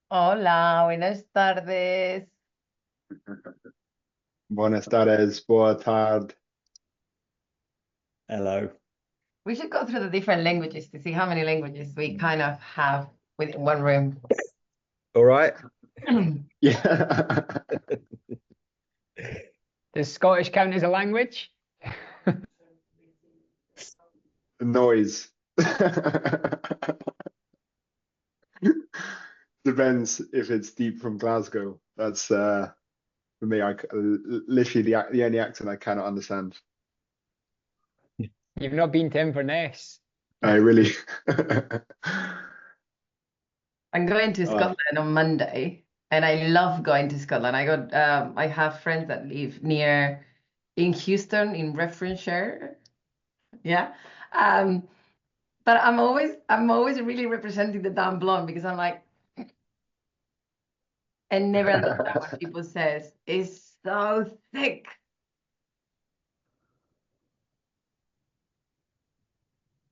Hola, buenas tardes. Buenas tardes, boa tarde. Hello. We should go through the different languages to see how many languages we kind of have within one room. All right. Yeah. Does Scottish count as a language? Noise. Depends if it's deep from Glasgow. That's for me. Literally the only accent I cannot understand. You've not been to Inverness. I really. I'm going to Oh, Scotland on Monday, and I love going to Scotland. I have friends that live near in Houston, in Renfrewshire. Yeah. Um, but I'm always really representing the damn blonde because I'm like, and never understand what people says. It's so thick.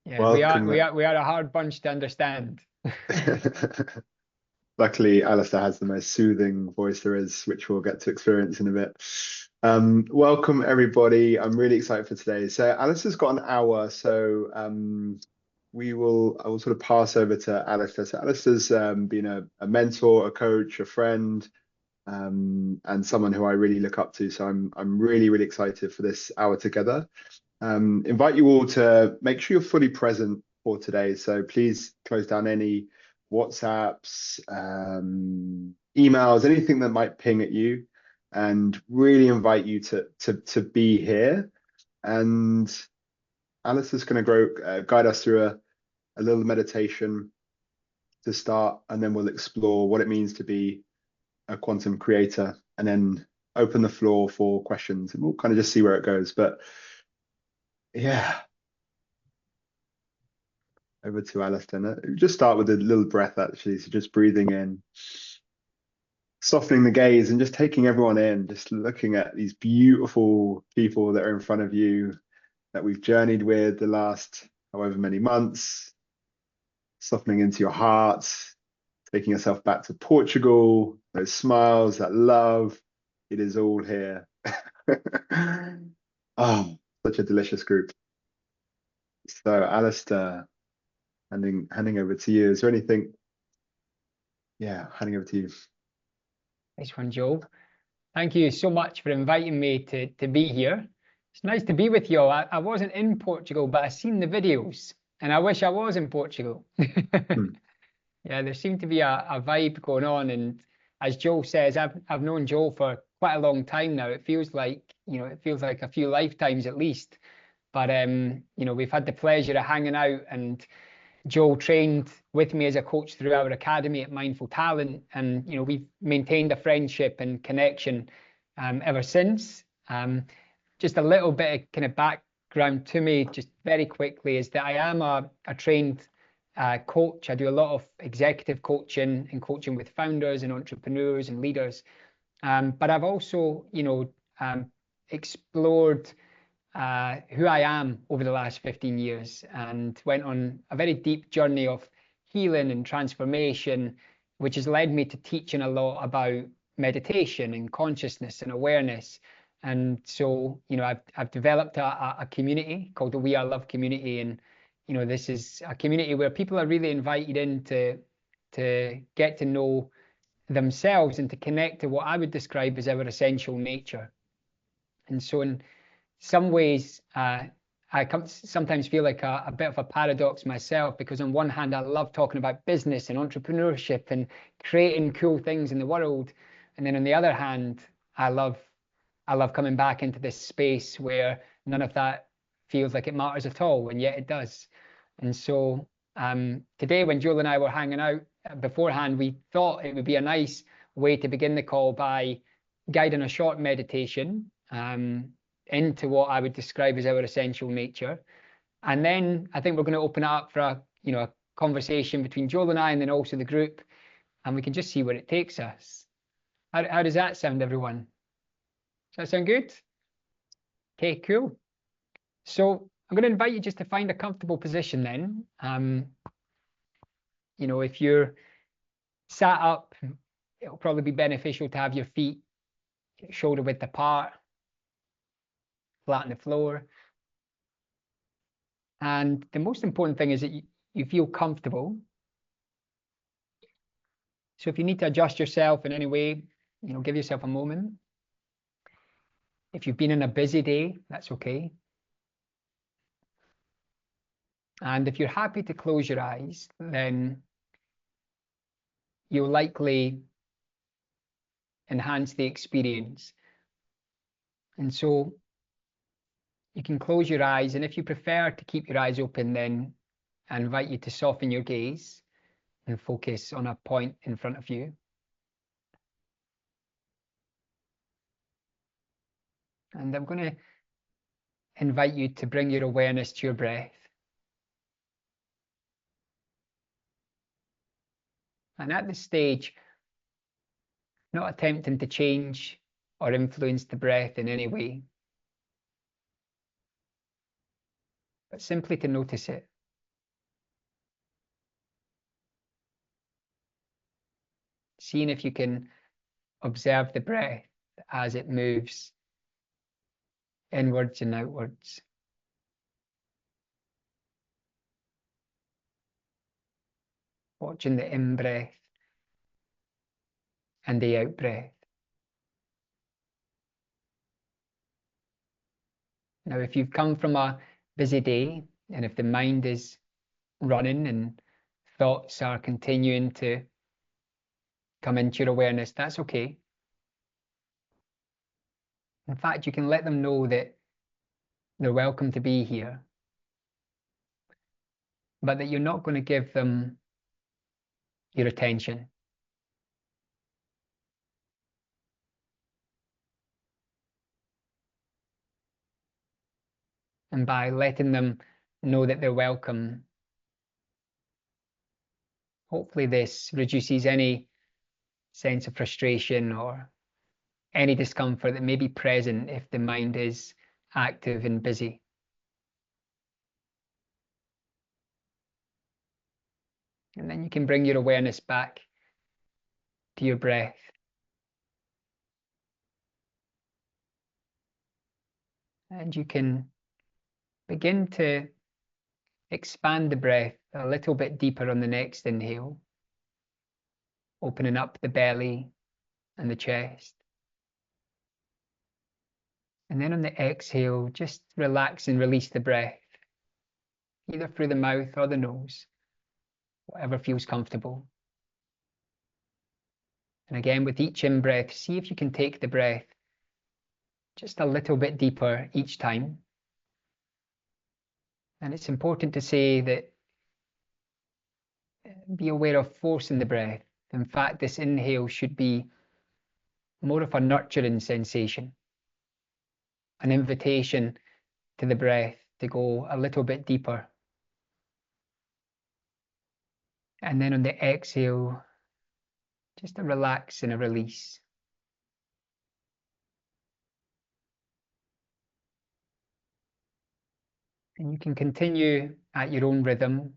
Yeah, we are welcome. we are we are a hard bunch to understand. Luckily, Alister has the most soothing voice there is, which we'll get to experience in a bit. Welcome, everybody. I'm really excited for today. So Alister's got an hour, so I will sort of pass over to Alister. So Alister's been a mentor, a coach, a friend, and someone who I really look up to. So I'm really, really excited for this hour together. Invite you all to make sure you're fully present for today. So please close down any WhatsApps, emails, anything that might ping at you, and really invite you to be here. And Alice is going to guide us through a little meditation to start, and then we'll explore what it means to be a quantum creator, and then open the floor for questions, and we'll kind of just see where it goes. But yeah, over to Alistair. Just start with a little breath, actually. So just breathing in, softening the gaze, and just taking everyone in, just looking at these beautiful people that are in front of you that we've journeyed with the last however many months, softening into your heart, taking yourself back to Portugal, those smiles, that love. It is all here. Oh, such a delicious group. So, Alistair, handing over to you. Is there anything? Yeah, handing over to you. Nice one, Joel. Thank you so much for inviting me to be here. It's nice to be with you all. I wasn't in Portugal, but I've seen the videos, and I wish I was in Portugal. Hmm. Yeah, there seemed to be a vibe going on, and as Joel says, I've known Joel for quite a long time now. It feels like, it feels like a few lifetimes at least. But we've had the pleasure of hanging out, and Joel trained with me as a coach through our academy at Mindful Talent, and we've maintained a friendship and connection ever since. Just a little bit of kind of background to me, just very quickly, is that I am a trained coach. I do a lot of executive coaching and coaching with founders and entrepreneurs and leaders. But I've also, explored who I am over the last 15 years and went on a very deep journey of healing and transformation, which has led me to teaching a lot about meditation and consciousness and awareness. And so, I've developed a community called the We Are Love community. And, this is a community where people are really invited in to get to know themselves and to connect to what I would describe as our essential nature. And so in some ways, sometimes feel like a bit of a paradox myself, because on one hand, I love talking about business and entrepreneurship and creating cool things in the world. And then on the other hand, I love coming back into this space where none of that feels like it matters at all, and yet it does. And so today, when Joel and I were hanging out beforehand, we thought it would be a nice way to begin the call by guiding a short meditation into what I would describe as our essential nature. And then I think we're going to open it up for a conversation between Joel and I, and then also the group, and we can just see where it takes us. How does that sound, everyone? Does that sound good? Okay, cool. So I'm going to invite you just to find a comfortable position then. If you're Sat up, it'll probably be beneficial to have your feet shoulder width apart, flat on the floor. And the most important thing is that you feel comfortable. So if you need to adjust yourself in any way, give yourself a moment. If you've been in a busy day, that's okay. And if you're happy to close your eyes, then you'll likely enhance the experience. And so you can close your eyes, and if you prefer to keep your eyes open, then I invite you to soften your gaze and focus on a point in front of you. And I'm going to invite you to bring your awareness to your breath. And at this stage, not attempting to change or influence the breath in any way, but simply to notice it. Seeing if you can observe the breath as it moves inwards and outwards. Watching the in-breath and the out-breath. Now, if you've come from a busy day, and if the mind is running and thoughts are continuing to come into your awareness, that's okay. In fact, you can let them know that they're welcome to be here, but that you're not going to give them your attention. And by letting them know that they're welcome, hopefully this reduces any sense of frustration or any discomfort that may be present if the mind is active and busy. And then you can bring your awareness back to your breath. And you can begin to expand the breath a little bit deeper on the next inhale, opening up the belly and the chest. And then on the exhale, just relax and release the breath, either through the mouth or the nose, whatever feels comfortable. And again, with each in-breath, see if you can take the breath just a little bit deeper each time. And it's important to say that be aware of forcing the breath. In fact, this inhale should be more of a nurturing sensation, an invitation to the breath to go a little bit deeper. And then on the exhale, just a relax and a release. And you can continue at your own rhythm,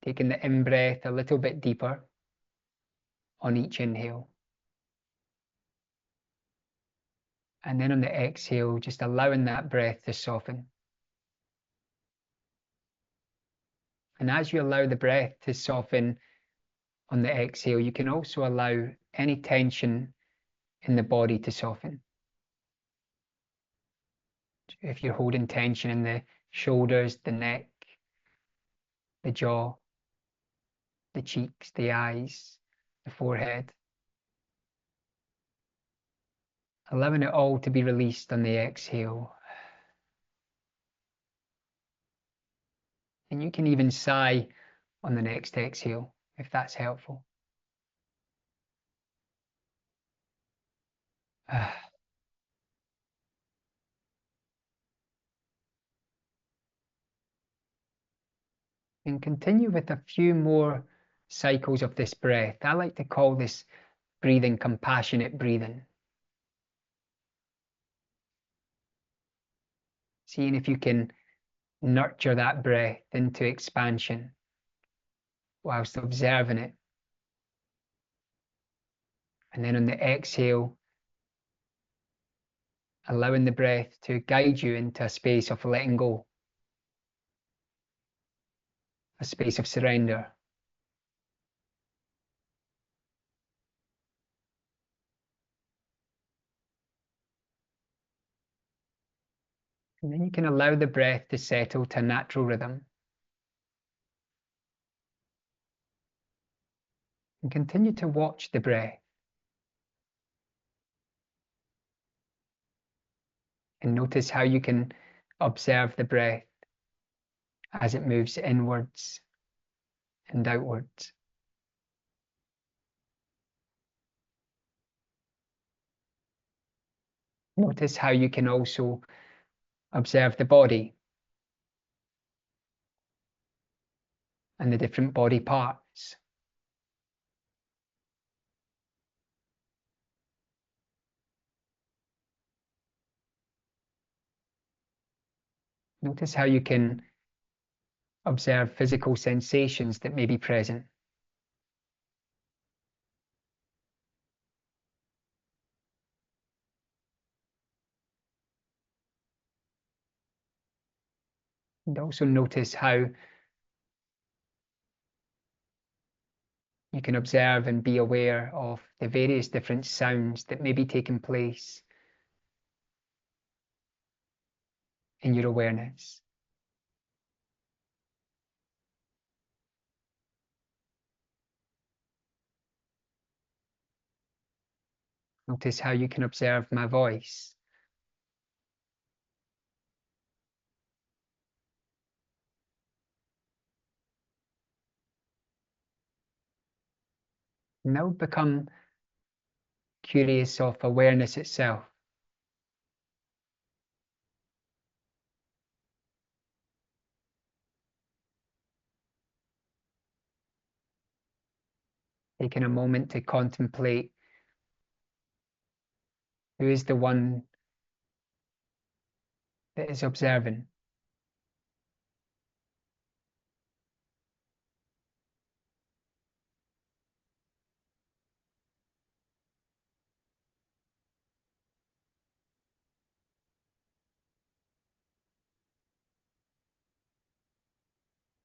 taking the in-breath a little bit deeper on each inhale. And then on the exhale, just allowing that breath to soften. And as you allow the breath to soften on the exhale, you can also allow any tension in the body to soften. If you're holding tension in the shoulders, the neck, the jaw, the cheeks, the eyes, the forehead, allowing it all to be released on the exhale. And you can even sigh on the next exhale, if that's helpful. And continue with a few more cycles of this breath. I like to call this breathing compassionate breathing. Seeing if you can nurture that breath into expansion. whilst observing it. And then on the exhale, allowing the breath to guide you into a space of letting go, a space of surrender. And then you can allow the breath to settle to a natural rhythm. And continue to watch the breath. And notice how you can observe the breath as it moves inwards and outwards. Notice how you can also observe the body and the different body parts. Notice how you can observe physical sensations that may be present. And also notice how you can observe and be aware of the various different sounds that may be taking place in your awareness. Notice how you can observe my voice. Now become curious of awareness itself. Taking a moment to contemplate who is the one that is observing.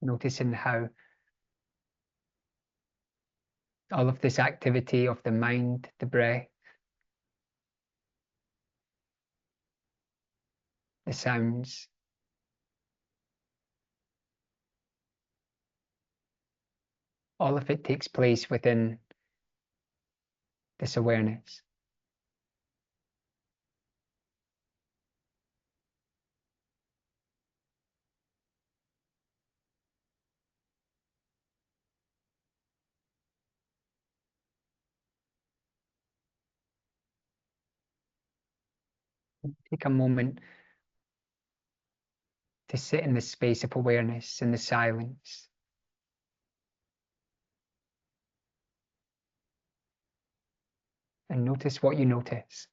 Noticing how all of this activity of the mind, the breath, the sounds, all of it takes place within this awareness. Take a moment to sit in the space of awareness, in the silence. And notice what you notice.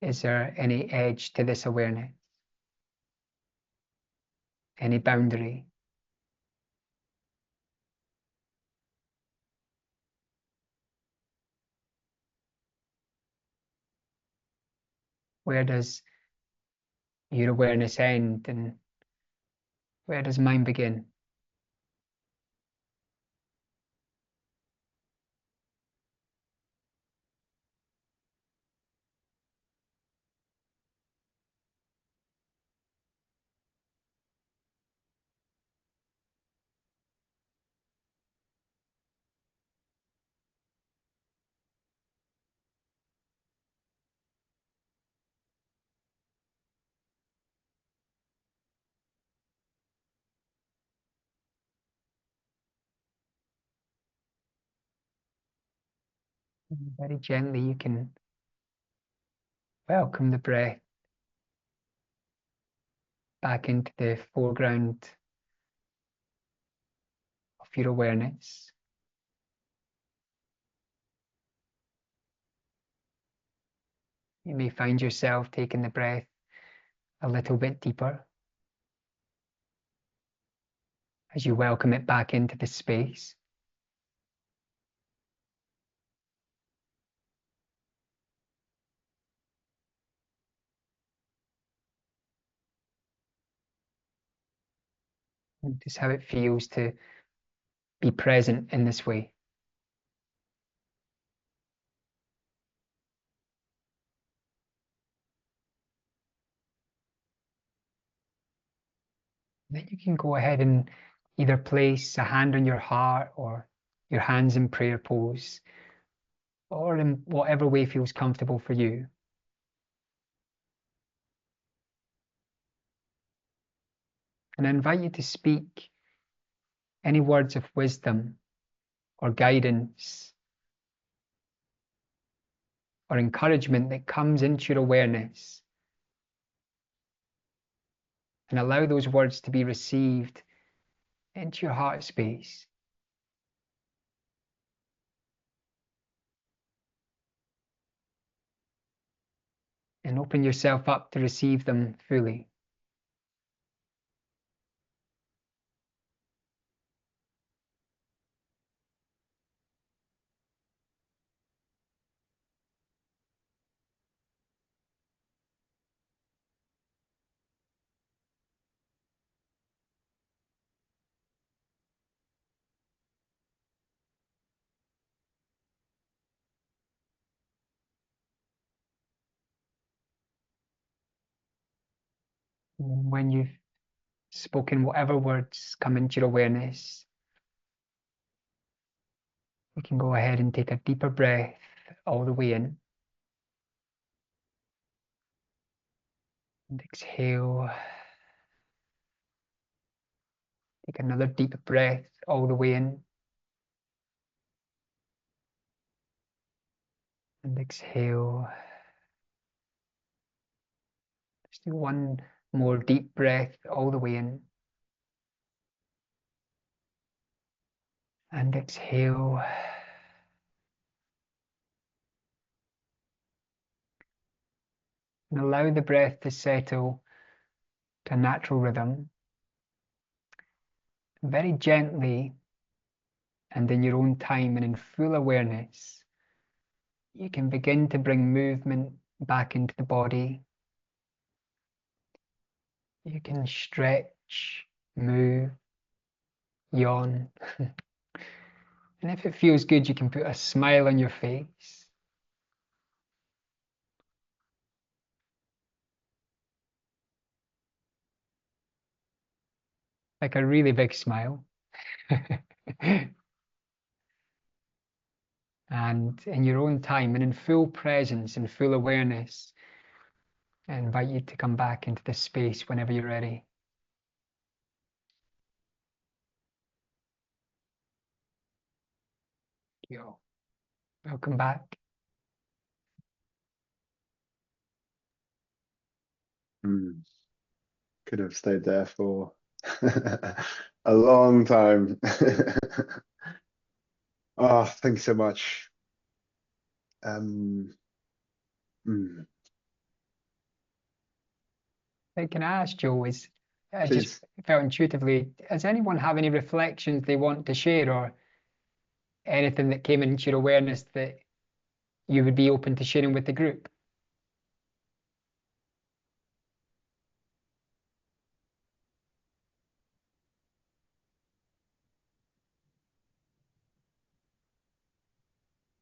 Is there any edge to this awareness? Any boundary? Where does your awareness end and where does mine begin? Very gently, you can Welcome the breath back into the foreground of your awareness. You may find yourself taking the breath a little bit deeper as you welcome it back into the space. Notice how it feels to be present in this way. Then you can go ahead and either place a hand on your heart or your hands in prayer pose, or in whatever way feels comfortable for you. And I invite you to speak any words of wisdom or guidance or encouragement that comes into your awareness, and allow those words to be received into your heart space. And open yourself up to receive them fully. And when you've spoken whatever words come into your awareness, we can go ahead and take a deeper breath all the way in. And exhale. Take another deep breath all the way in. And exhale. Let's do one more deep breath all the way in. And exhale. And allow the breath to settle to a natural rhythm. Very gently and in your own time and in full awareness, you can begin to bring movement back into the body. You can stretch, move, yawn. And if it feels good, you can put a smile on your face. Like a really big smile. And in your own time and in full presence and full awareness, I invite you to come back into this space whenever you're ready. Yo, welcome back. Could have stayed there for a long time. Oh, thank you so much. Mm, Can I ask Joe, I just please. felt intuitively, does anyone have any reflections they want to share or anything that came into your awareness that you would be open to sharing with the group?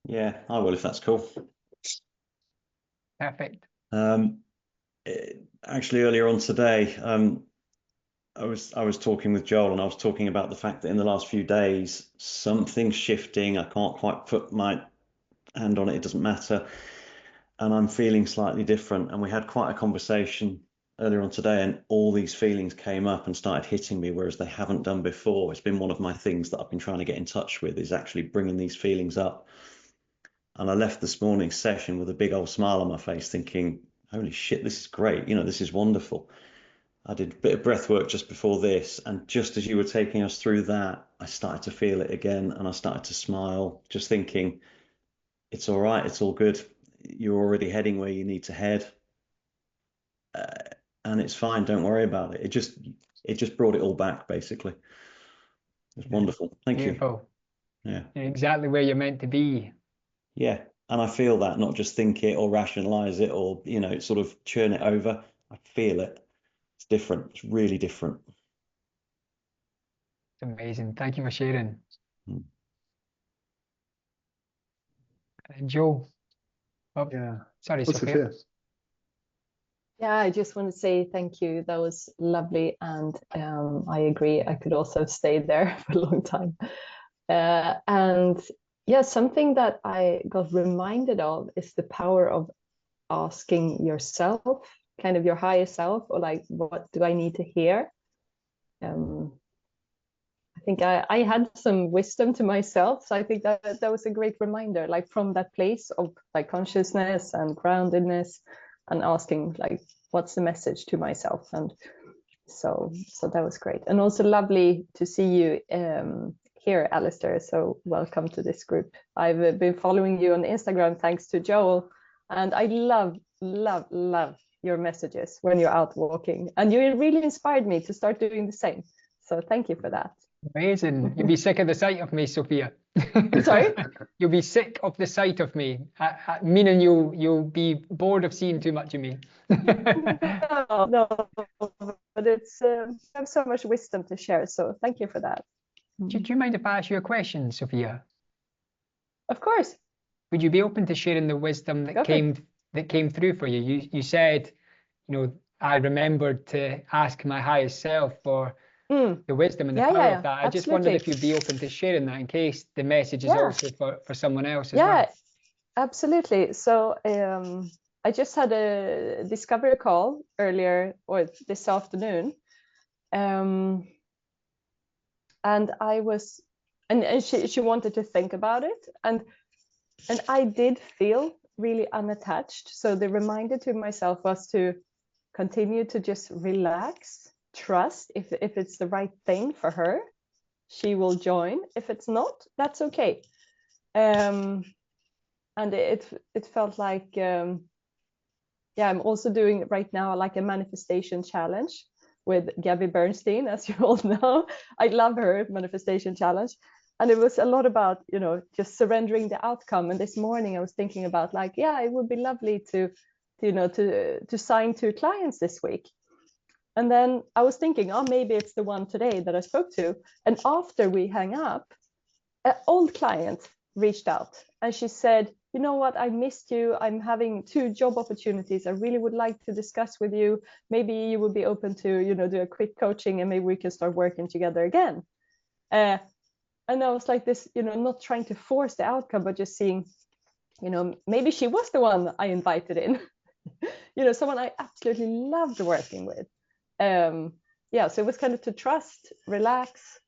Yeah, I will if that's cool. Perfect. Actually, earlier on today, I was talking with Joel, and I was talking about the fact that in the last few days, something's shifting. I can't quite put my hand on it. It doesn't matter. And I'm feeling slightly different. And we had quite a conversation earlier on today, and all these feelings came up and started hitting me, whereas they haven't done before. It's been one of my things that I've been trying to get in touch with, is actually bringing these feelings up. And I left this morning's session with a big old smile on my face, thinking, holy shit, this is great. This is wonderful. I did a bit of breath work just before this, and just as you were taking us through that, I started to feel it again, and I started to smile, just thinking, it's all right, it's all good. You're already heading where you need to head, and it's fine. Don't worry about it. It just brought it all back, basically. It's wonderful. Thank you. Beautiful. Yeah. You're exactly where you're meant to be. Yeah. And I feel that, not just think it or rationalize it or, sort of churn it over. I feel it. It's different. It's really different. It's amazing. Thank you for sharing. Mm. Joe. Oh, Yeah. sorry, What's Sophia. Sophia? Yeah, I just want to say thank you. That was lovely, and I agree. I could also have stayed there for a long time. And yeah, something that I got reminded of is the power of asking yourself, kind of your higher self, or like, what do I need to hear? I think I had some wisdom to myself, so I think that was a great reminder, like from that place of like consciousness and groundedness, and asking like, what's the message to myself? And so that was great, and also lovely to see you here, Alister. So welcome to this group. I've been following you on Instagram thanks to Joel, and I love your messages when you're out walking, and you really inspired me to start doing the same. So thank you for that. Amazing. You'll be sick of the sight of me, Sophia. Sorry? You'll be sick of the sight of me, meaning you'll be bored of seeing too much of me. No, but it's you have so much wisdom to share. So thank you for that. Do you mind if I ask you a question, Sophia? Of course. Would you be open to sharing the wisdom that came through for you? You said, I remembered to ask my highest self for the wisdom and the power of that. I just wondered if you'd be open to sharing that in case the message is also for someone else as well. Yeah, absolutely. So I just had a discovery call earlier or this afternoon. And I was, and she wanted to think about it. And I did feel really unattached. So the reminder to myself was to continue to just relax, trust if it's the right thing for her, she will join. If it's not, that's okay. And it felt like I'm also doing right now like a manifestation challenge with Gabby Bernstein, as you all know. I love her manifestation challenge. And it was a lot about, just surrendering the outcome. And this morning I was thinking about like, it would be lovely to sign 2 clients this week. And then I was thinking, maybe it's the one today that I spoke to. And after we hang up, an old client reached out and she said, you know what, I missed you. I'm having 2 job opportunities. I really would like to discuss with you. Maybe you would be open to, do a quick coaching and maybe we can start working together again. And I was like this, not trying to force the outcome, but just seeing, maybe she was the one I invited in, someone I absolutely loved working with. So it was kind of to trust, relax,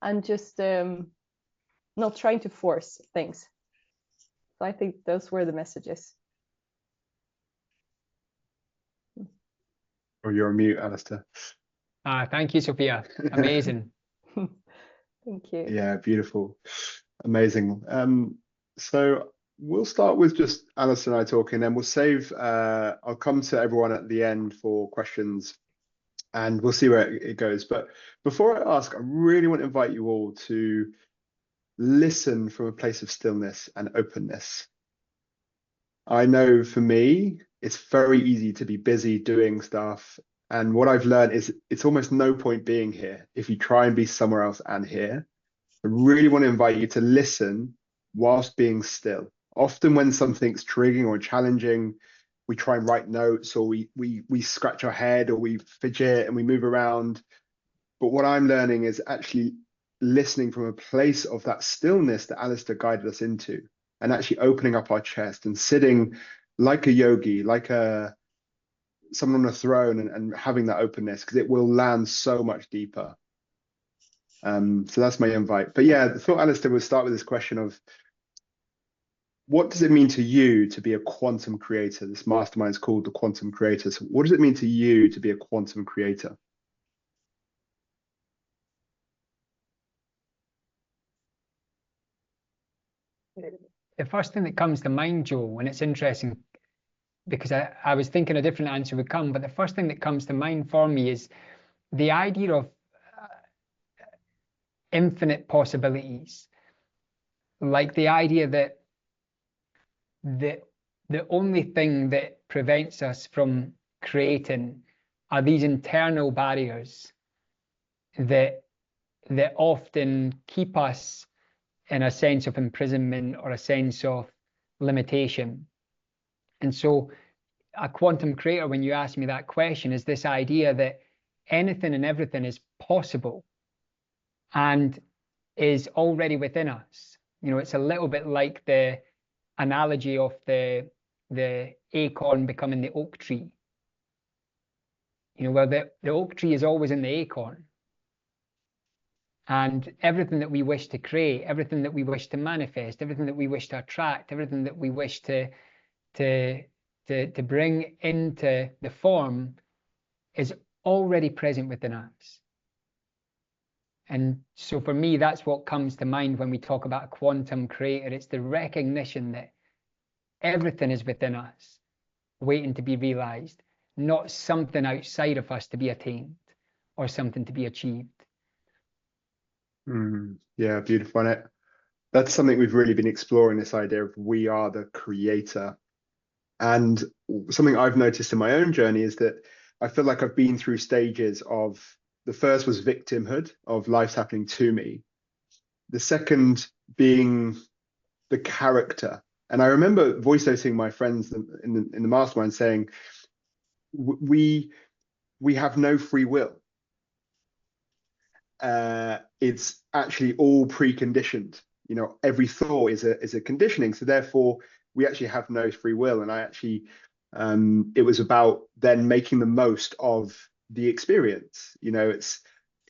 and just not trying to force things. So I think those were the messages. Or you're on mute, Alister. Thank you, Sophia. Amazing. Thank you. Yeah, beautiful. Amazing. So we'll start with just Alister and I talking, and we'll save, I'll come to everyone at the end for questions and we'll see where it goes. But before I ask, I really want to invite you all to listen from a place of stillness and openness. I know for me, it's very easy to be busy doing stuff. And what I've learned is it's almost no point being here if you try and be somewhere else and here. I really want to invite you to listen whilst being still. Often when something's triggering or challenging, we try and write notes, or we scratch our head, or we fidget and we move around. But what I'm learning is actually listening from a place of that stillness that Alister guided us into, and actually opening up our chest and sitting like a yogi, like someone on a throne, and having that openness, because it will land so much deeper. So that's my invite. But yeah, I thought Alister would start with this question of, what does it mean to you to be a quantum creator? This mastermind is called the Quantum Creator. So what does it mean to you to be a quantum creator? The first thing that comes to mind, Joe, and it's interesting because I was thinking a different answer would come, but the first thing that comes to mind for me is the idea of infinite possibilities, like the idea that the only thing that prevents us from creating are these internal barriers that often keep us in a sense of imprisonment or a sense of limitation. And so a quantum creator, when you ask me that question, is this idea that anything and everything is possible and is already within us. You know, it's a little bit like the analogy of the acorn becoming the oak tree. You know, well, the oak tree is always in the acorn. And everything that we wish to create, everything that we wish to manifest, everything that we wish to attract, everything that we wish to bring into the form is already present within us. And so for me, that's what comes to mind when we talk about a quantum creator. It's the recognition that everything is within us, waiting to be realized, not something outside of us to be attained or something to be achieved. Yeah, beautiful. And that's something we've really been exploring, this idea of we are the creator. And something I've noticed in my own journey is that I feel like I've been through stages of, the first was victimhood, of life's happening to me. The second being the character. And I remember voice noting my friends in the mastermind saying, we have no free will. It's actually all preconditioned. You know, every thought is a conditioning. So therefore, we actually have no free will. And I actually, it was about then making the most of the experience. You know, it's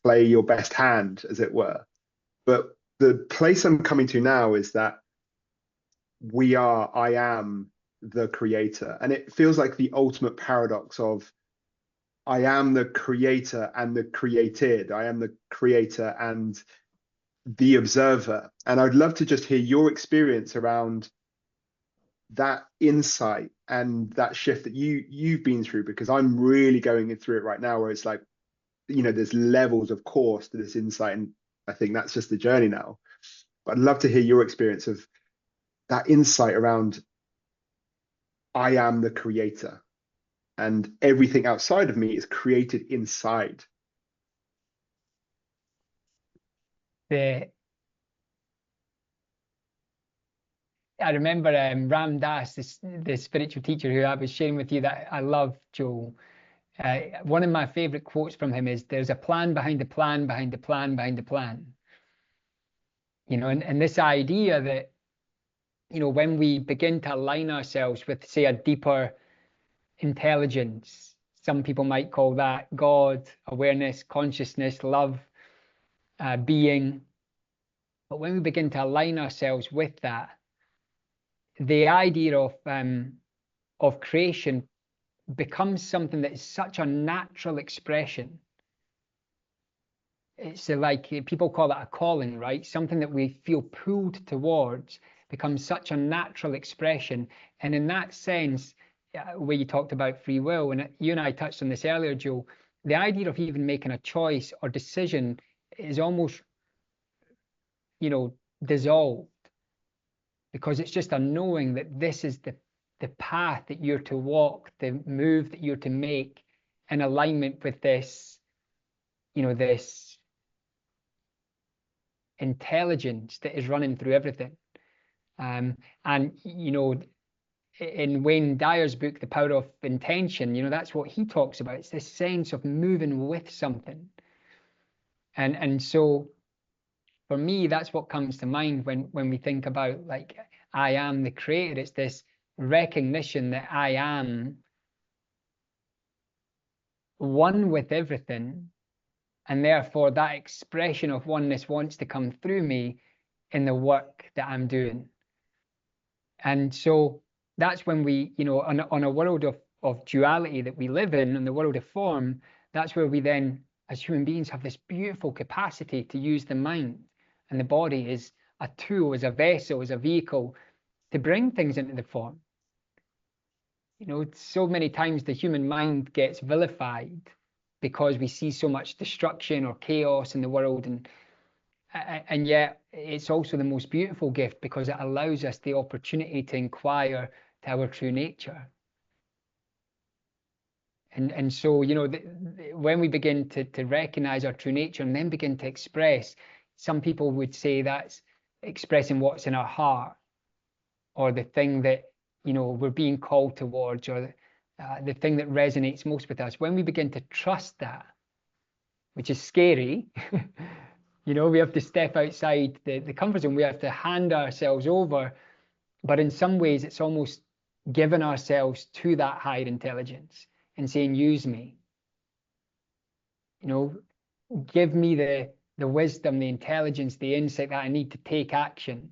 play your best hand, as it were. But the place I'm coming to now is that I am the creator. And it feels like the ultimate paradox of I am the creator and the created. I am the creator and the observer. And I'd love to just hear your experience around that insight and that shift that you've been through, because I'm really going through it right now, where it's like, you know, there's levels of course to this insight, and I think that's just the journey now. But I'd love to hear your experience of that insight around I am the creator and everything outside of me is created inside. I remember Ram Dass, the spiritual teacher who I was sharing with you that I love, Joe. One of my favorite quotes from him is, "There's a plan behind the plan, behind the plan, behind the plan." You know, and this idea that, you know, when we begin to align ourselves with, say, a deeper intelligence, some people might call that God, awareness, consciousness, love, being. But when we begin to align ourselves with that, the idea of creation becomes something that is such a natural expression. It's like people call it a calling, right? Something that we feel pulled towards becomes such a natural expression. And in that sense, where you talked about free will, and you and I touched on this earlier, Joe, the idea of even making a choice or decision is almost, you know, dissolved, because it's just a knowing that this is the path that you're to walk, the move that you're to make in alignment with this, you know, this intelligence that is running through everything. And, you know, in Wayne Dyer's book, The Power of Intention, you know, that's what he talks about. It's this sense of moving with something. And so for me, that's what comes to mind when we think about, like, I am the creator. It's this recognition that I am one with everything, and therefore that expression of oneness wants to come through me in the work that I'm doing. And so that's when we, on a world of duality that we live in the world of form, that's where we then, as human beings, have this beautiful capacity to use the mind and the body as a tool, as a vessel, as a vehicle to bring things into the form. So many times the human mind gets vilified because we see so much destruction or chaos in the world, and yet it's also the most beautiful gift because it allows us the opportunity to inquire to our true nature. And so, when we begin to recognize our true nature and then begin to express, some people would say that's expressing what's in our heart, or the thing that, we're being called towards, or the thing that resonates most with us. When we begin to trust that, which is scary, we have to step outside the comfort zone. We have to hand ourselves over. But in some ways, it's almost giving ourselves to that higher intelligence and saying, use me. Give me the wisdom, the intelligence, the insight that I need to take action.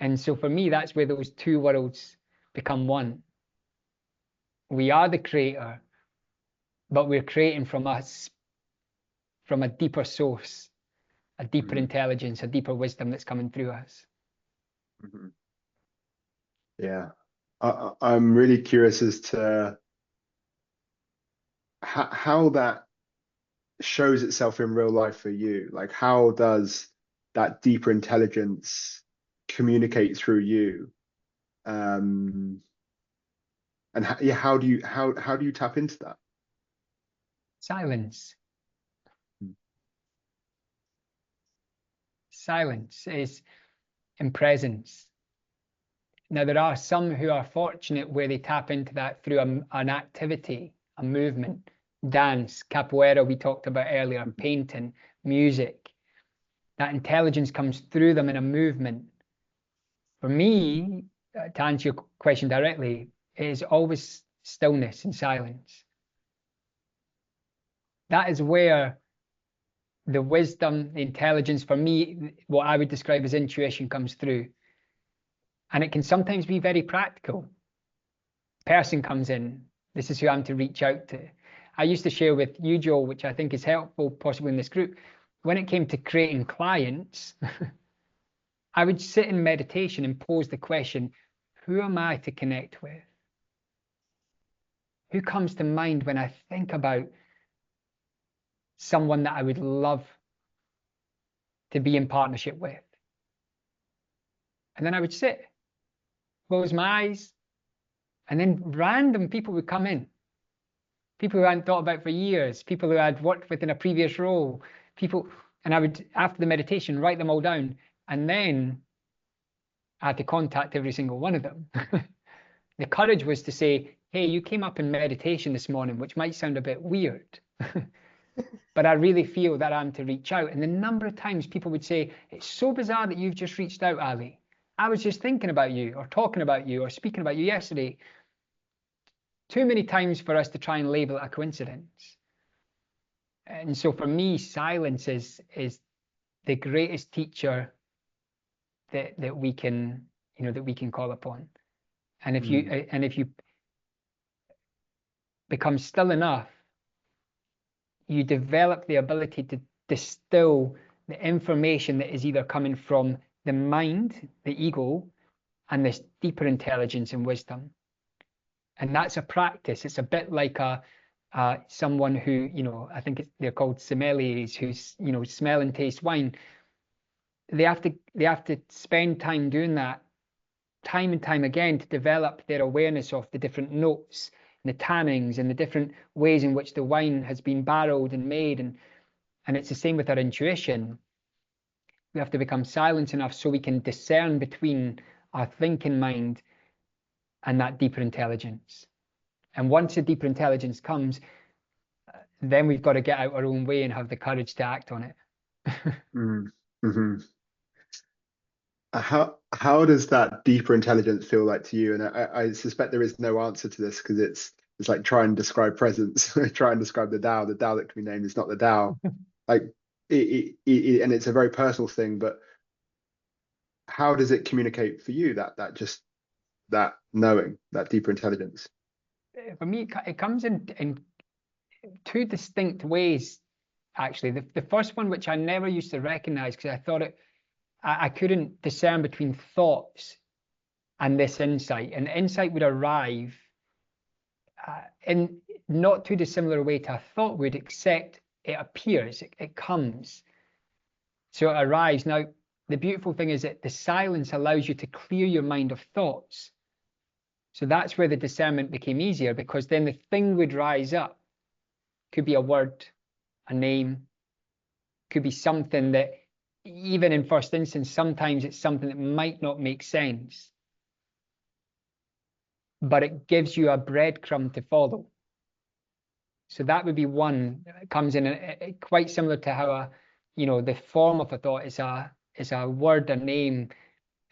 And so for me, that's where those two worlds become one. We are the creator, but we're creating from a deeper source, a deeper intelligence, a deeper wisdom that's coming through us. Yeah, I'm really curious as to how that shows itself in real life for you. Like, how does that deeper intelligence communicate through you? And how do you tap into that? Silence. Silence is in presence. Now, there are some who are fortunate where they tap into that through an activity, a movement, dance, capoeira we talked about earlier, painting, music. That intelligence comes through them in a movement. For me, to answer your question directly, it is always stillness and silence. That is where the wisdom, the intelligence, for me, what I would describe as intuition comes through. And it can sometimes be very practical. Person comes in, this is who I'm to reach out to. I used to share with you, Joel, which I think is helpful possibly in this group, when it came to creating clients, I would sit in meditation and pose the question, who am I to connect with? Who comes to mind when I think about someone that I would love to be in partnership with? And then I would sit, close my eyes, and then random people would come in. People who I hadn't thought about for years, people who I'd worked with in a previous role, and I would, after the meditation, write them all down. And then I had to contact every single one of them. The courage was to say, hey, you came up in meditation this morning, which might sound a bit weird, but I really feel that I'm to reach out. And the number of times people would say, it's so bizarre that you've just reached out, Ali. I was just thinking about you, or talking about you, or speaking about you yesterday. Too many times for us to try and label it a coincidence. And so for me, silence is the greatest teacher that we can, that we can call upon. And if you become still enough, you develop the ability to distill the information that is either coming from the mind, the ego, and this deeper intelligence and wisdom. And that's a practice. It's a bit like someone who, I think they're called sommeliers, who, smell and taste wine. They have to spend time doing that time and time again to develop their awareness of the different notes and the tannings and the different ways in which the wine has been barreled and made. And it's the same with our intuition. We have to become silent enough so we can discern between our thinking mind and that deeper intelligence. And once the deeper intelligence comes, then we've got to get out our own way and have the courage to act on it. Mm-hmm. How does that deeper intelligence feel like to you? And I suspect there is no answer to this, because it's like try and describe presence, try and describe the Tao. The Tao that can be named is not the Tao. Like and it's a very personal thing. But how does it communicate for you, that just that knowing, that deeper intelligence? For me, it comes in two distinct ways, actually. The first one, which I never used to recognize because I thought I couldn't discern between thoughts and this insight. And the insight would arrive in not too dissimilar way to a thought would, except it appears, it comes. So it arrives. Now, the beautiful thing is that the silence allows you to clear your mind of thoughts. So that's where the discernment became easier, because then the thing would rise up. Could be a word, a name, could be something that, even in first instance, sometimes it's something that might not make sense, but it gives you a breadcrumb to follow. So that would be one that comes in quite similar to how the form of a thought is a word, a name,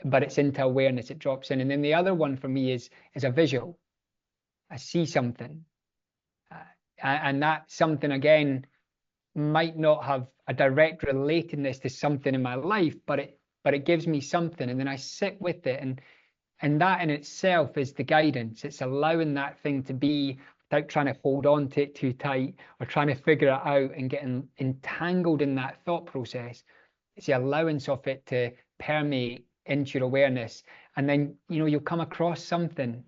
but it's into awareness, it drops in. And then the other one for me is a visual. I see something, and that something again might not have a direct relatedness to something in my life, but it gives me something, and then I sit with it, and that in itself is the guidance. It's allowing that thing to be without trying to hold on to it too tight or trying to figure it out and getting entangled in that thought process. It's the allowance of it to permeate into your awareness, and then you'll come across something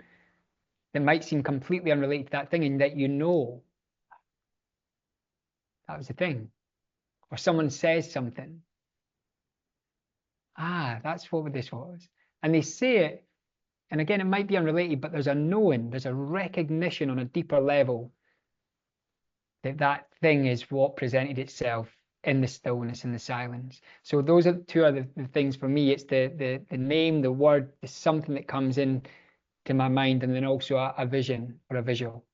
that might seem completely unrelated to that thing, and that that was the thing. Or someone says something, that's what this was, and they say it, and again, it might be unrelated, but there's a knowing, there's a recognition on a deeper level that that thing is what presented itself in the stillness and the silence. So those are two other the things for me. It's the name, the word, the something that comes in to my mind, and then also a vision or a visual.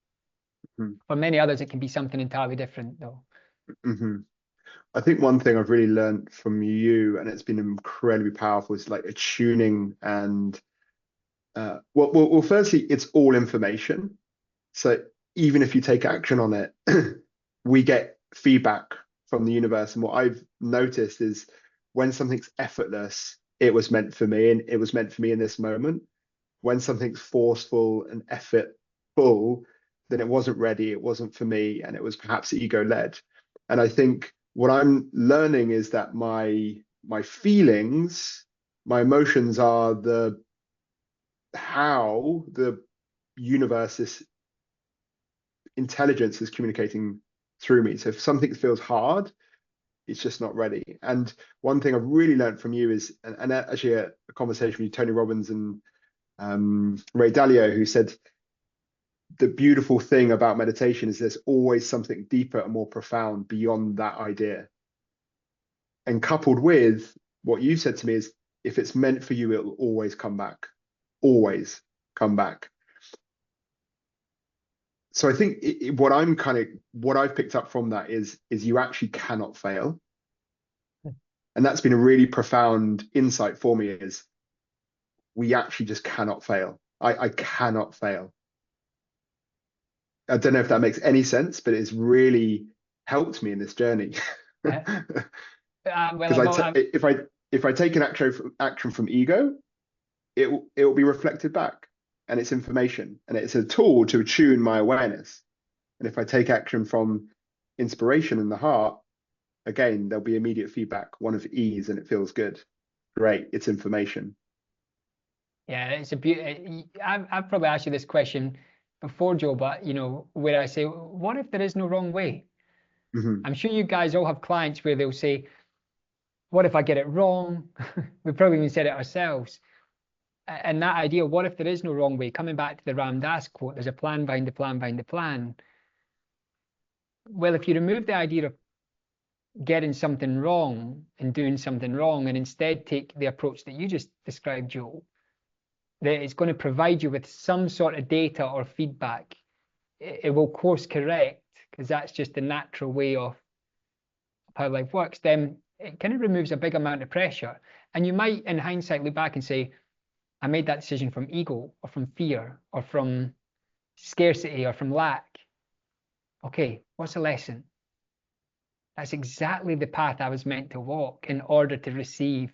Mm-hmm. For many others, it can be something entirely different, though. Mm-hmm. I think one thing I've really learned from you, and it's been incredibly powerful, is like attuning and well, firstly, it's all information. So even if you take action on it, we get feedback from the universe. And what I've noticed is when something's effortless, it was meant for me, and it was meant for me in this moment. When something's forceful and effortful, then it wasn't ready, it wasn't for me, and it was perhaps ego-led. And I think what I'm learning is that my feelings, my emotions are how the universe's intelligence is communicating through me. So if something feels hard, it's just not ready. And one thing I've really learned from you is, and actually a conversation with Tony Robbins and Ray Dalio, who said the beautiful thing about meditation is there's always something deeper and more profound beyond that idea. And coupled with what you said to me is, if it's meant for you, it'll always come back. Always come back. So I think what I've picked up from that is you actually cannot fail. And that's been a really profound insight for me, is we actually just cannot fail. I cannot fail. I don't know if that makes any sense, but it's really helped me in this journey. Because if I take an action from ego, it will be reflected back, and it's information, and it's a tool to attune my awareness. And if I take action from inspiration in the heart, again, there'll be immediate feedback, one of ease, and it feels good. Great, it's information. Yeah, it's a beauty. I've probably asked you this question before, Joe, but where I say, what if there is no wrong way? Mm-hmm. I'm sure you guys all have clients where they'll say, what if I get it wrong? We've probably even said it ourselves. And that idea, what if there is no wrong way? Coming back to the Ram Dass quote, there's a plan behind the plan behind the plan. Well, if you remove the idea of getting something wrong and doing something wrong, and instead take the approach that you just described, Joe, that it's going to provide you with some sort of data or feedback, it will course correct, because that's just the natural way of how life works, then it kind of removes a big amount of pressure. And you might, in hindsight, look back and say, I made that decision from ego or from fear or from scarcity or from lack. Okay, what's the lesson? That's exactly the path I was meant to walk in order to receive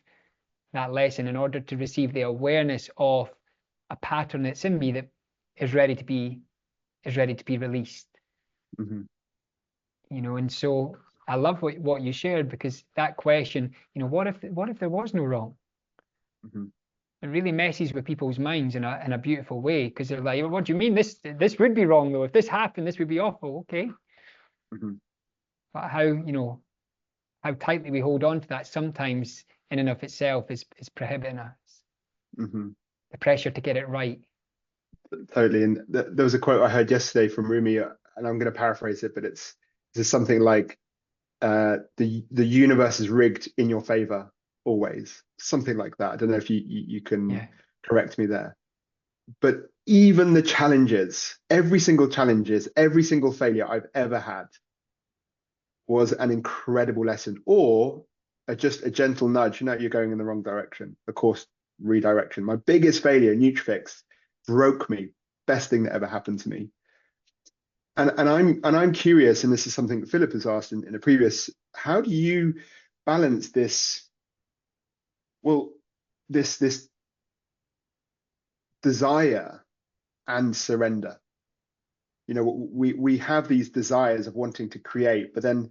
that lesson, in order to receive the awareness of a pattern that's in me that is ready to be released. Mm-hmm. You know, and so I love what you shared, because that question, you know, what if there was no wrong? Mm-hmm. It really messes with people's minds in a beautiful way, because they're like, what do you mean this would be wrong though? If this happened, this would be awful. Okay. Mm-hmm. But how, you know, how tightly we hold on to that sometimes in and of itself is prohibiting us. Mm-hmm. The pressure to get it right. Totally. And there was a quote I heard yesterday from Rumi, and I'm going to paraphrase it, but it's something like, the universe is rigged in your favor always, something like that. I don't know if you can correct me there, but even the challenges, every single failure I've ever had was an incredible lesson, or just a gentle nudge. You know, you're going in the wrong direction, of course, redirection. My biggest failure, Nutrifix, broke me. Best thing that ever happened to me. And I'm curious, and this is something that Philip has asked in a previous, how do you balance this, well, this desire and surrender? You know, we have these desires of wanting to create, but then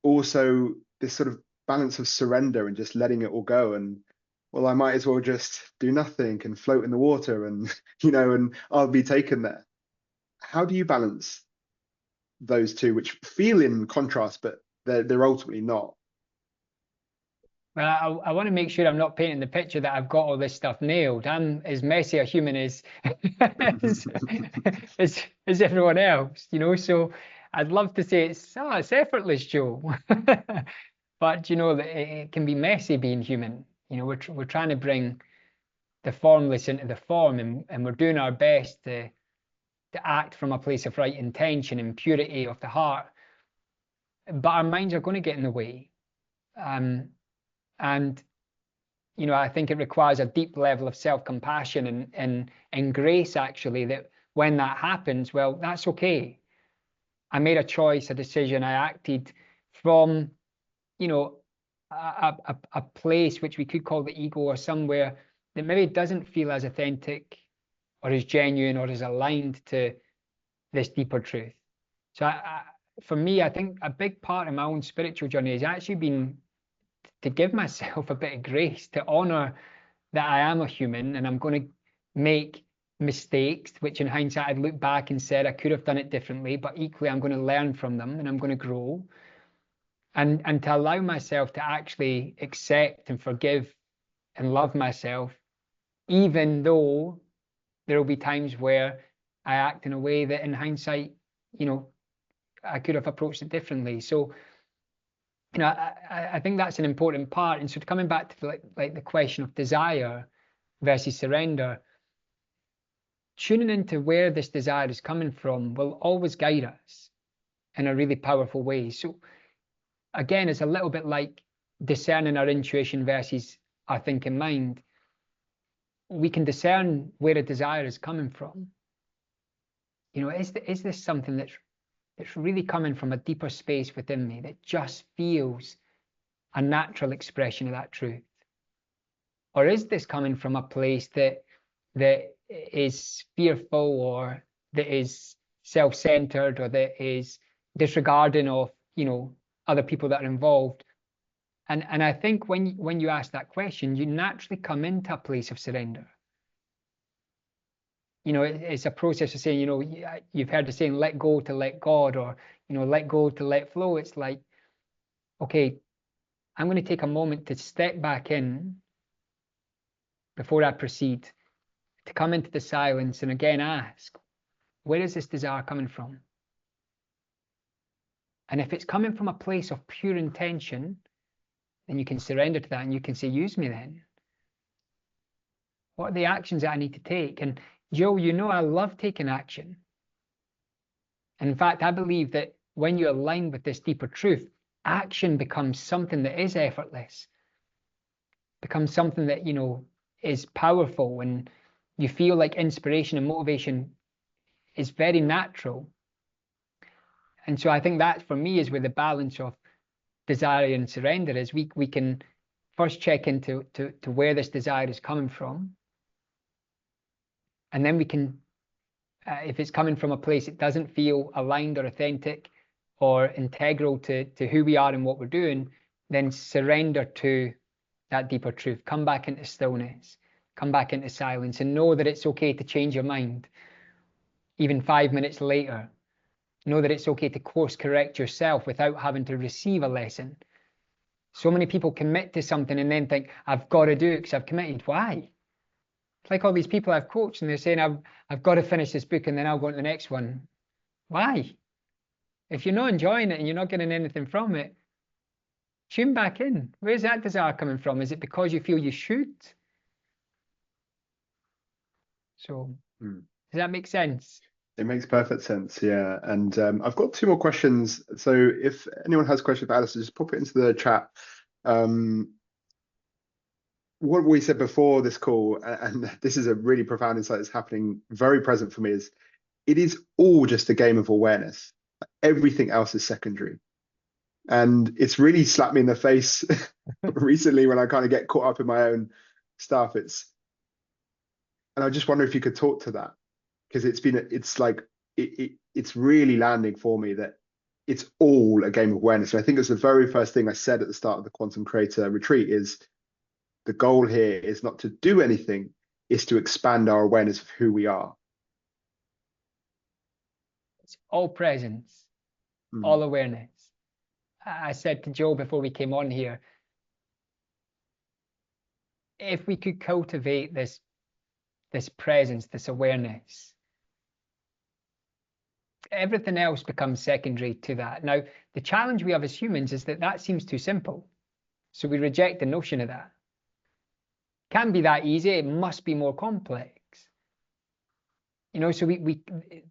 also this sort of balance of surrender and just letting it all go. And well, I might as well just do nothing and float in the water, and you know, and I'll be taken there. How do you balance those two, which feel in contrast, but they're ultimately not? Well, I want to make sure I'm not painting the picture that I've got all this stuff nailed. I'm as messy a human as, as everyone else, you know. So I'd love to say it's effortless, Joe. But you know that it can be messy being human. You know, we're trying to bring the formless into the form, and we're doing our best to act from a place of right intention and purity of the heart. But our minds are going to get in the way. And you know, I think it requires a deep level of self-compassion and grace, actually, that when that happens, well, that's okay. I made a choice, a decision. I acted from, you know, a place which we could call the ego, or somewhere that maybe doesn't feel as authentic or as genuine or as aligned to this deeper truth. So for me, I think a big part of my own spiritual journey has actually been to give myself a bit of grace, to honor that I am a human and I'm going to make mistakes, which in hindsight I'd look back and said I could have done it differently, but equally I'm going to learn from them and I'm going to grow. And to allow myself to actually accept and forgive and love myself, even though there will be times where I act in a way that in hindsight, you know, I could have approached it differently. So, you know, I think that's an important part. And so coming back to like the question of desire versus surrender, tuning into where this desire is coming from will always guide us in a really powerful way. So again, it's a little bit like discerning our intuition versus our thinking mind. We can discern where a desire is coming from. You know, is this something that's really coming from a deeper space within me that just feels a natural expression of that truth? Or is this coming from a place that is fearful, or that is self-centered, or that is disregarding of, you know, other people that are involved? And I think when you ask that question, you naturally come into a place of surrender. You know, it's a process of saying, you know, you've heard the saying, let go to let God, or, you know, let go to let flow. It's like, okay, I'm going to take a moment to step back in before I proceed, to come into the silence and again ask, where is this desire coming from? And if it's coming from a place of pure intention, then you can surrender to that and you can say, use me then. What are the actions that I need to take? And Joe, you know, I love taking action. And in fact, I believe that when you align with this deeper truth, action becomes something that is effortless, becomes something that, you know, is powerful, and you feel like inspiration and motivation is very natural. And so I think that for me is where the balance of desire and surrender is. We can first check into to where this desire is coming from. And then we can, if it's coming from a place that doesn't feel aligned or authentic or integral to who we are and what we're doing, then surrender to that deeper truth. Come back into stillness, come back into silence, and know that it's okay to change your mind even 5 minutes later. Know that it's okay to course correct yourself without having to receive a lesson. So many people commit to something and then think, I've got to do it because I've committed. Why? It's like all these people I've coached and they're saying, I've got to finish this book and then I'll go on to the next one. Why? If you're not enjoying it and you're not getting anything from it, tune back in. Where's that desire coming from? Is it because you feel you should? So, does that make sense? It makes perfect sense, yeah. And I've got 2 more questions. So if anyone has questions about Alister, just pop it into the chat. What we said before this call, and this is a really profound insight that's happening, very present for me, is it is all just a game of awareness. Everything else is secondary. And it's really slapped me in the face recently when I kind of get caught up in my own stuff. And I just wonder if you could talk to that, because it's really landing for me that it's all a game of awareness. And I think it's the very first thing I said at the start of the Quantum Creator Retreat is the goal here is not to do anything, is to expand our awareness of who we are. It's all presence, all awareness. I said to Joe before we came on here, if we could cultivate this presence, this awareness, everything else becomes secondary to that. Now, the challenge we have as humans is that seems too simple. So we reject the notion of that. Can't be that easy. It must be more complex. You know, so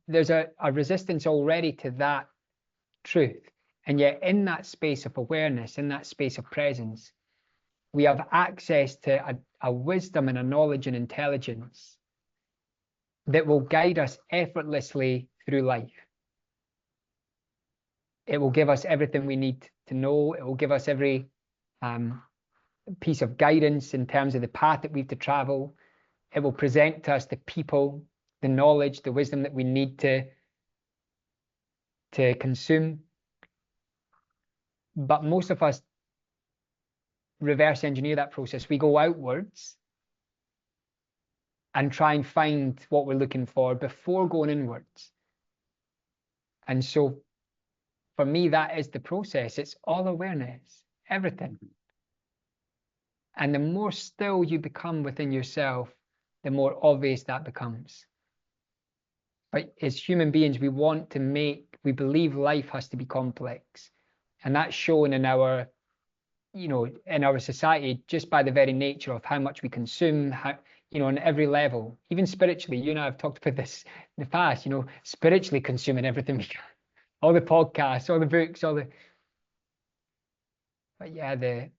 there's a resistance already to that truth. And yet in that space of awareness, in that space of presence, we have access to a wisdom and a knowledge and intelligence that will guide us effortlessly through life. It will give us everything we need to know. It will give us every piece of guidance in terms of the path that we have to travel. It will present to us the people, the knowledge, the wisdom that we need to consume. But most of us reverse engineer that process. We go outwards and try and find what we're looking for before going inwards. And so for me, that is the process. It's all awareness, everything. And the more still you become within yourself, the more obvious that becomes. But as human beings, we believe life has to be complex. And that's shown in our, in our society, just by the very nature of how much we consume, on every level, even spiritually. You and I have talked about this in the past, spiritually consuming everything we can. All the podcasts, all the books, but yeah, the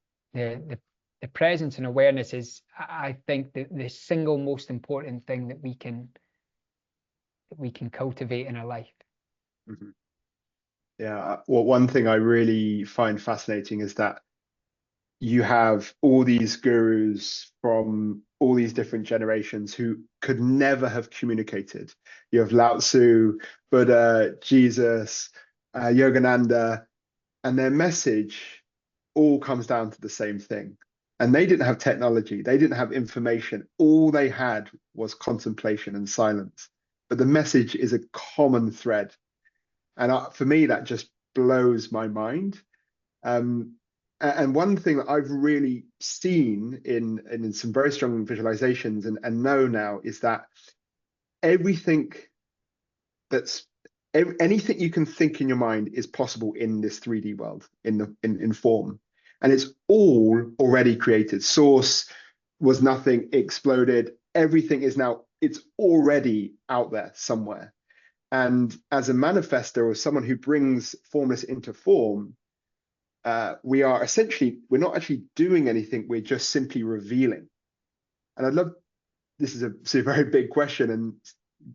presence and awareness is, I think, the single most important thing that we can cultivate in our life. Yeah, well, one thing I really find fascinating is that you have all these gurus from all these different generations who could never have communicated. You have Lao Tzu, Buddha, Jesus, Yogananda, and their message all comes down to the same thing. And they didn't have technology, they didn't have information. All they had was contemplation and silence. But the message is a common thread. And for me, that just blows my mind. And one thing that I've really seen in some very strong visualizations and know now is that anything you can think in your mind is possible in this 3D world, in form. And it's all already created. Source was nothing, exploded. Everything is now, it's already out there somewhere. And as a manifester or someone who brings formless into form, we're not actually doing anything, we're just simply revealing. And this is a very big question and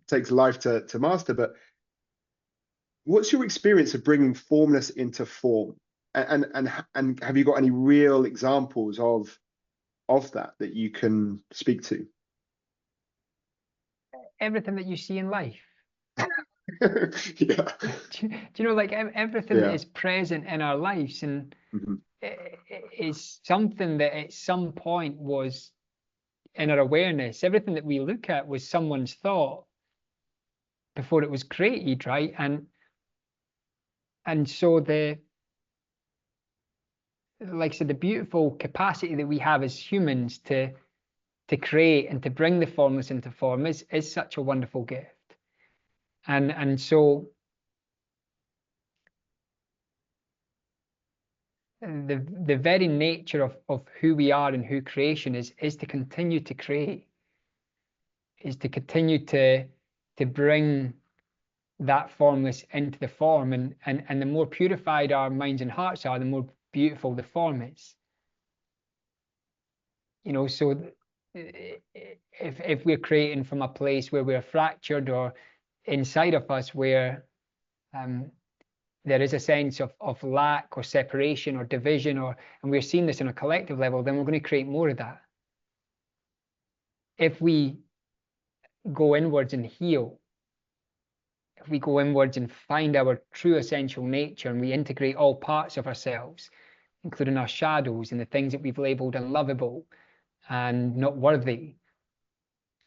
takes a life to master, but what's your experience of bringing formless into form? And have you got any real examples of that you can speak to? everything that you see in life. Yeah. Do you know, like everything that Yeah. is present in our lives, and Mhm. it is something that at some point was in our awareness. Everything that we look at was someone's thought before it was created, right? And so like I said, the beautiful capacity that we have as humans to create and to bring the formless into form is such a wonderful gift. And so the very nature of who we are and who creation is to continue to create, is to continue to bring that formless into the form, and the more purified our minds and hearts are, the more beautiful the form is. You know, so if we're creating from a place where we're fractured, or inside of us where there is a sense of lack or separation or division, and we're seeing this on a collective level, then we're going to create more of that. If we go inwards and heal, if we go inwards and find our true essential nature, and we integrate all parts of ourselves, including our shadows and the things that we've labeled unlovable and not worthy,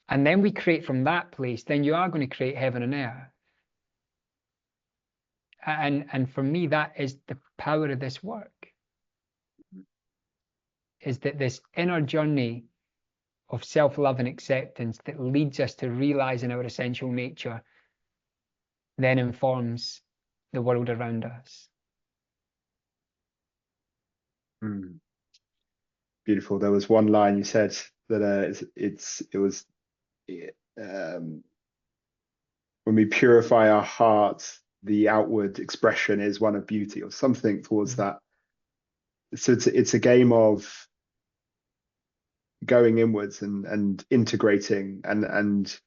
and then we create from that place, then you are going to create heaven and earth. And for me, that is the power of this work, is that this inner journey of self-love and acceptance that leads us to realizing our essential nature then informs the world around us. Mm. Beautiful. There was one line you said that it was when we purify our hearts, the outward expression is one of beauty, or something towards that. So it's a game of going inwards and integrating, and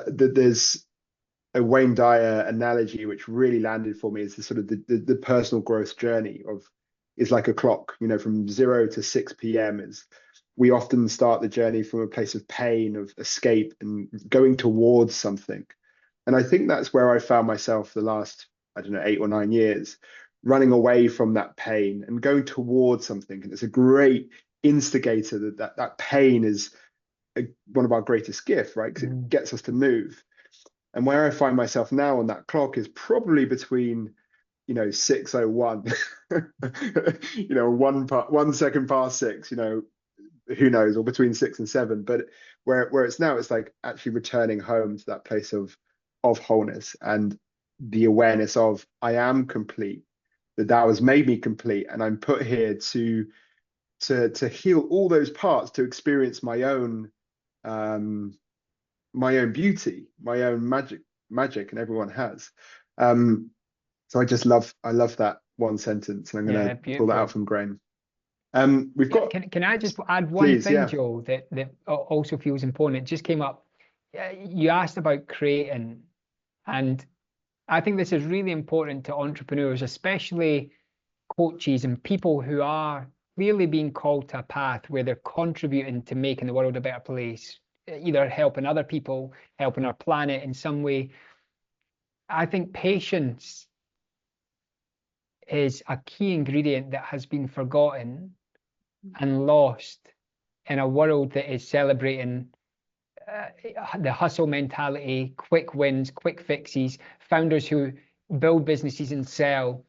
there's a Wayne Dyer analogy which really landed for me, is the sort of the personal growth journey is like a clock, you know, from 0 to 6 p.m. is we often start the journey from a place of pain, of escape, and going towards something. And I think that's where I found myself the last, I don't know, 8 or 9 years, running away from that pain and going towards something. And it's a great instigator that pain is one of our greatest gifts, right? Because it gets us to move. And where I find myself now on that clock is probably between, you know, 6:01, you know, 1 second past 6, you know, who knows, or between 6 and 7. But where it's now, it's like actually returning home to that place of wholeness, and the awareness of I am complete, that has made me complete, and I'm put here to heal all those parts, to experience my own beauty, my own magic, and everyone has. So I love that one sentence, and I'm going to pull that out from Graham. We've got. Can I just add one Please, thing, yeah. Joel, that also feels important? It just came up. You asked about creating, and I think this is really important to entrepreneurs, especially coaches and people who are clearly being called to a path where they're contributing to making the world a better place, either helping other people, helping our planet in some way. I think patience is a key ingredient that has been forgotten and lost in a world that is celebrating the hustle mentality, quick wins, quick fixes, founders who build businesses and sell.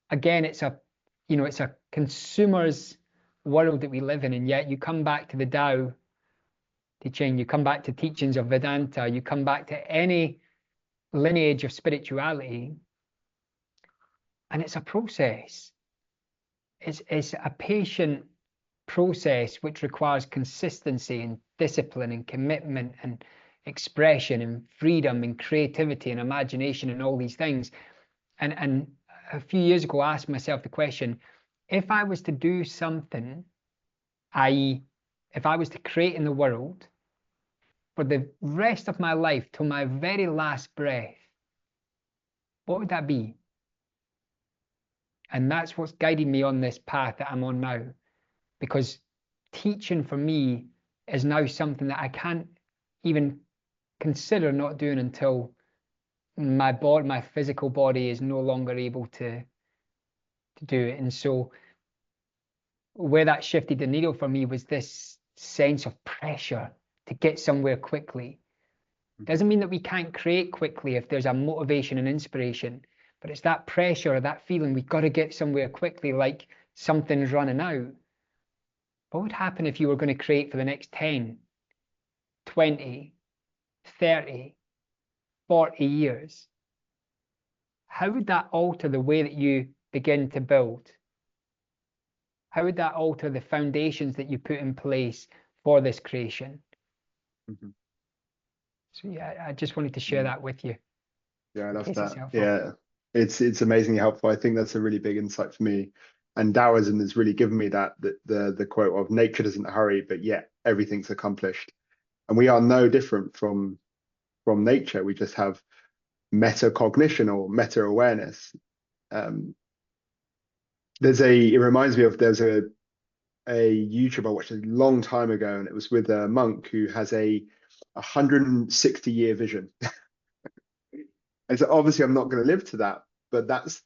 Again, it's a consumer's world that we live in, and yet you come back to the Tao Te Ching, you come back to teachings of Vedanta, you come back to any lineage of spirituality, and it's a process. It's a patient process which requires consistency and discipline and commitment and expression and freedom and creativity and imagination and all these things. And a few years ago, I asked myself the question, if I was to do something, i.e., if I was to create in the world for the rest of my life till my very last breath, what would that be? And that's what's guiding me on this path that I'm on now, because teaching for me is now something that I can't even consider not doing until my physical body is no longer able to do it. And so where that shifted the needle for me was this sense of pressure to get somewhere quickly. Doesn't mean that we can't create quickly if there's a motivation and inspiration, but it's that pressure or that feeling we've got to get somewhere quickly, like something's running out. What would happen if you were going to create for the next 10, 20, 30, 40 years? How would that alter the way that you begin to build? How would that alter the foundations that you put in place for this creation? Mhm. So yeah, I just wanted to share that with you. Yeah, I love Case it's that. helpful. Yeah, it's amazingly helpful. I think that's a really big insight for me. And Taoism has really given me that the quote of nature doesn't hurry, but yet everything's accomplished. And we are no different from nature. We just have metacognition or meta awareness. It reminds me of there's a YouTube I watched a long time ago, and it was with a monk who has a 160-year vision. And so obviously I'm not going to live to that, but that's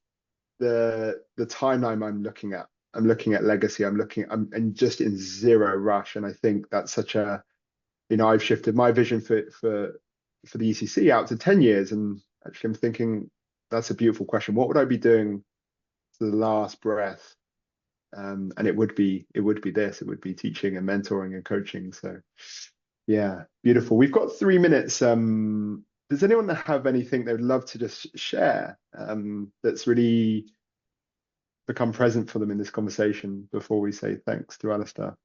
the timeline I'm looking at. I'm looking at legacy. I'm and just in zero rush. And I think that's such a, I've shifted my vision for the ECC out to 10 years. And actually I'm thinking that's a beautiful question. What would I be doing to the last breath? And it would be this. It would be teaching and mentoring and coaching. So yeah, beautiful. We've got 3 minutes. Does anyone have anything they would love to just share that's really become present for them in this conversation before we say thanks to Alister?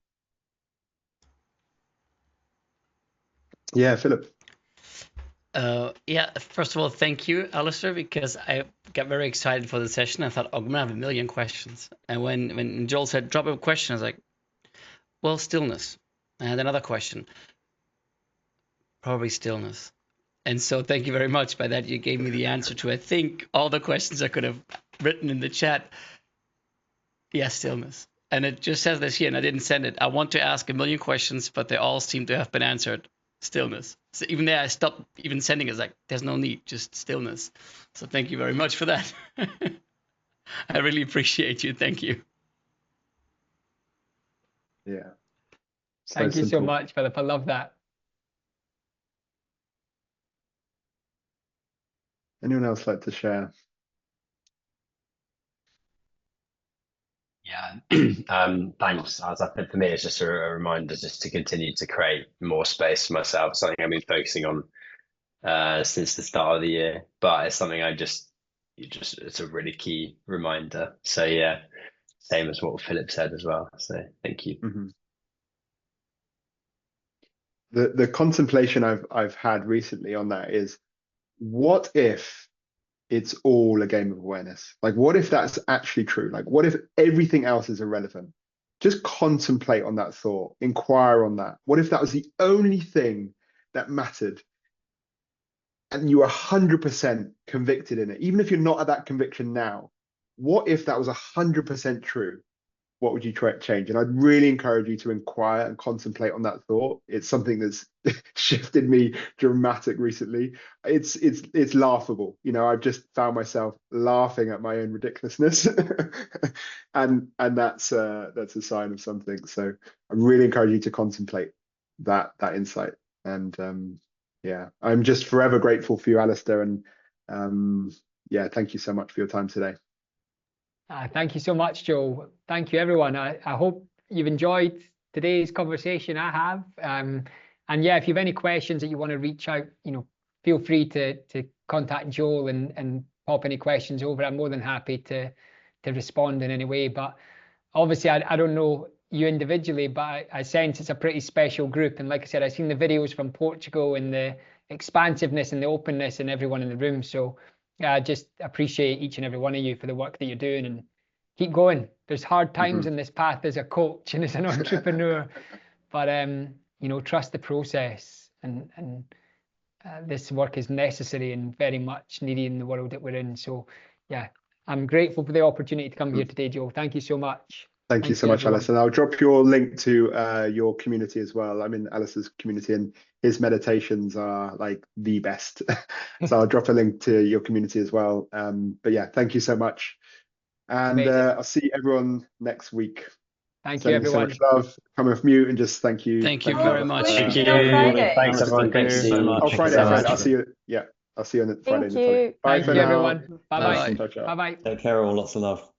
Yeah, Philip. Yeah, first of all, thank you, Alister, because I got very excited for the session. I thought, oh, I'm gonna have a million questions. And when Joel said drop a question, I was like, well, stillness. I had another question, probably stillness. And so thank you very much. By that, you gave me the answer to, I think, all the questions I could have written in the chat. Yeah, stillness. And it just says this here, and I didn't send it. I want to ask a million questions, but they all seem to have been answered. Stillness. So even there, I stopped even sending it. It's like, there's no need, just stillness. So thank you very much for that. I really appreciate you. Thank you. Yeah. So Thank you so simple. much, Philip. I love that. Anyone else like to share? Yeah, thanks. As I said, for me, it's just a reminder just to continue to create more space for myself, something I've been focusing on since the start of the year, but it's something it's a really key reminder. So yeah, same as what Philip said as well. So thank you. Mm-hmm. The contemplation I've had recently on that is, what if it's all a game of awareness? Like, what if that's actually true? Like, what if everything else is irrelevant? Just contemplate on that thought, inquire on that. What if that was the only thing that mattered, and you were 100% convicted in it, even if you're not at that conviction now? What if that was 100% true? What would you try to change? And I'd really encourage you to inquire and contemplate on that thought. It's something that's shifted me dramatic recently. It's laughable. I've just found myself laughing at my own ridiculousness, and that's a sign of something. So I really encourage you to contemplate that insight. And yeah, I'm just forever grateful for you, Alister. And yeah, thank you so much for your time today. Thank you so much, Joe. Thank you, everyone. I hope you've enjoyed today's conversation. I have. And yeah, if you have any questions that you want to reach out, feel free to contact Joel and pop any questions over. I'm more than happy to respond in any way. But obviously, I don't know you individually, but I sense it's a pretty special group. And like I said, I've seen the videos from Portugal and the expansiveness and the openness in everyone in the room. So I just appreciate each and every one of you for the work that you're doing, and keep going. There's hard times in this path as a coach and as an entrepreneur, but trust the process, and this work is necessary and very much needed in the world that we're in. So yeah, I'm grateful for the opportunity to come here today, Joe. Thank you so much. Thank you Thank so you, much, everyone. Alice. And I'll drop your link to your community as well. I'm in Alice's community and his meditations are like the best. So I'll drop a link to your community as well. But yeah, thank you so much. And Amazing. I'll see everyone next week. Thank you, Sending so everyone. much love. Come off mute and just thank you. Thank you Oh, very for- much. we'll Thank see you. you on Friday. Thanks, Alistair, everyone. thank Great to you see so you. much. Oh, Thank you Friday. so Friday. much. I'll see you. Yeah, I'll see you on Friday. Thank you. Bye Thank for you, now. everyone. Bye-bye. Bye-bye. Ciao, ciao. Take care all. Lots of love.